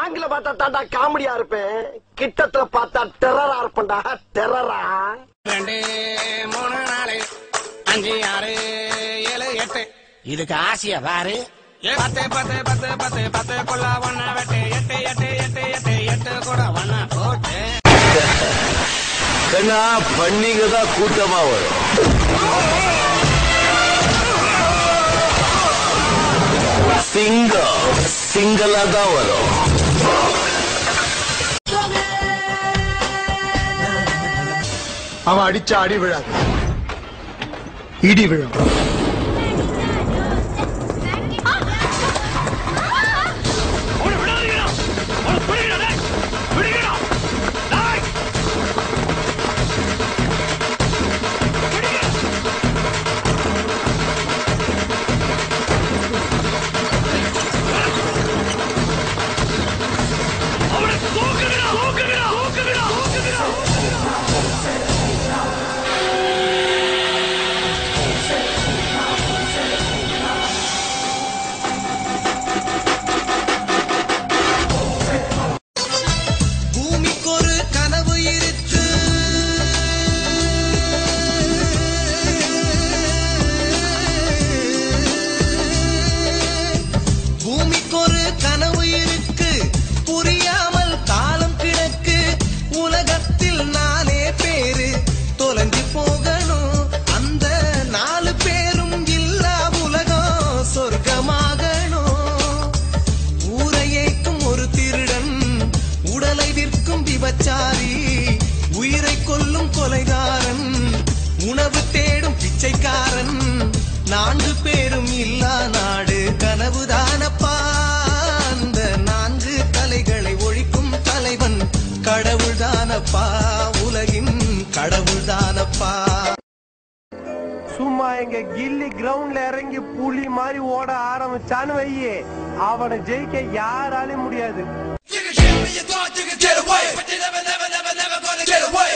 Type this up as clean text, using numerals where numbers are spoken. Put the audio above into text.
லாங்கில பார்த்தா தாண்டா காமெடியா இருப்பேன், கிட்டத்துல பார்த்தா டெரரா இருப்பேன்டா. டெரரா. 2 3 4 5 6 7 8 இதுக்கு ஆசையா பாரு. 10 10 10 10 10 கொள்ள ஒண்ணா வெட்டு 8 8 8 8 8 கூட ஒண்ணா போட்டு கண்ணா பண்ணிங்க தான் கூட்டமா வரும். சிங்களா தான் வரும். அவன் அடிச்சா அடி விழாது, இடி விழும். உயிரை கொல்லும் கொலைகாரன், உணவு தேடும் பிச்சைக்காரன், 4 பேரும் இல்லா நாடு கனவுதானப்பா. அந்த 4 தலைகளை ஒழிக்கும் தலைவன் கடவுள்தானப்பா, உலகின் கடவுள்தானப்பா. சும்மா எங்க கில்லி கிரவுண்ட்ல இறங்கி புலி மாதிரி ஓட ஆரம்பிச்சான்னு வையே, அவனை ஜெயிக்க யாராலையும் முடியாது. You can get away, but you never gonna get away.